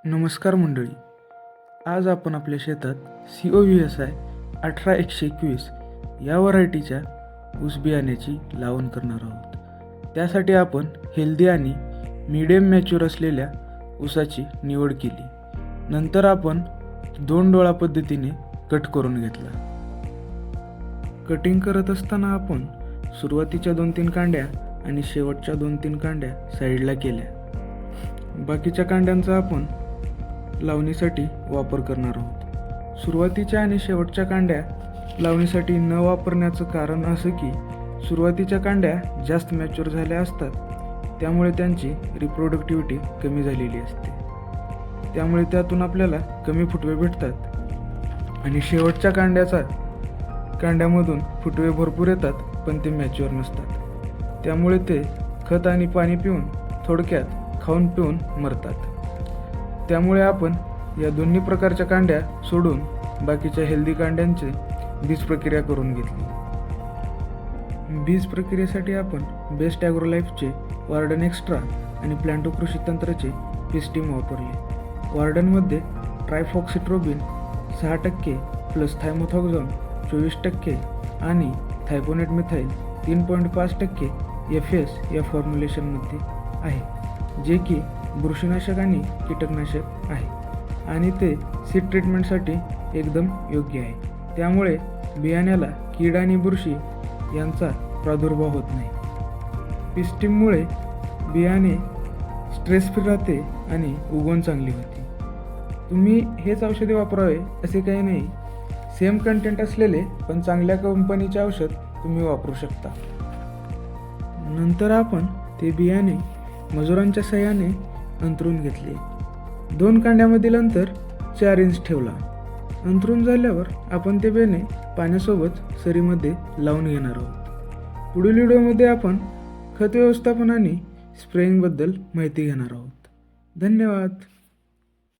नमस्कार मंडळी. आज आपण आपल्या शेतात COVSI 18121 या व्हरायटीच्या ऊस बियाण्याची लावण करणार आहोत. त्यासाठी आपण हेल्दी आणि मीडियम मॅच्युअर असलेल्या ऊसाची निवड केली. नंतर आपण 2 डोळा पद्धतीने कट करून घेतला. कटिंग करत असताना आपण सुरुवातीच्या 2-3 कांड्या आणि शेवटच्या 2-3 कांड्या साईडला केल्या. बाकीच्या कांड्यांचा आपण लावणीसाठी वापर करणार आहोत. सुरुवातीच्या आणि शेवटच्या कांड्या लावणीसाठी न वापरण्याचं कारण असं की सुरुवातीच्या कांड्या जास्त मॅच्युअर झाल्या असतात, त्यामुळे त्यांची रिप्रोडक्टिव्हिटी कमी झालेली असते. त्यामुळे त्यातून आपल्याला कमी फुटवे भेटतात आणि शेवटच्या कांड्यामधून फुटवे भरपूर येतात, पण ते मॅच्युअर नसतात. त्यामुळे ते खत आणि पाणी पिऊन, थोडक्यात खाऊन पिऊन मरतात. त्यामुळे आपण या दोन्ही प्रकारच्या कांड्या सोडून बाकीच्या हेल्दी कांड्यांची बीज प्रक्रिया करून घेतली. बीज प्रक्रियेसाठी आपण बेस्ट ॲग्रोलाईफचे वार्डन एक्स्ट्रा आणि प्लांटो कृषी तंत्राचे पिस्टीम वापरले. वार्डनमध्ये ट्रायफॉक्सिट्रोबिन 6% प्लस थायमोथॉक्झॉन 24% आणि थायपोनेट मिथाईल 3.5% FS या फॉर्म्युलेशनमध्ये आहे, जे की बुरशीनाशक आणि कीटकनाशक आहे आणि ते सीड ट्रीटमेंटसाठी एकदम योग्य आहे. त्यामुळे बियाण्याला कीड आणि बुरशी यांचा प्रादुर्भाव होत नाही. पिस्टीममुळे बियाणे स्ट्रेस फ्री राहते आणि उगवण चांगली होते. तुम्ही हेच औषधे वापरावे असे काही नाही. सेम कंटेंट असलेले पण चांगल्या कंपनीचे औषध तुम्ही वापरू शकता. नंतर आपण ते बियाणे मजुरांच्या सहाय्याने अंतरून घेतले. 2 कांड्यामधील अंतर 4 इंच ठेवला. अंतरून झाल्यावर आपण ते बियाणे पाण्यासोबत सरीमध्ये लावून घेणार आहोत. पुढील व्हिडिओमध्ये आपण खत व्यवस्थापन आणि स्प्रेइंगबद्दल माहिती घेणार आहोत. धन्यवाद.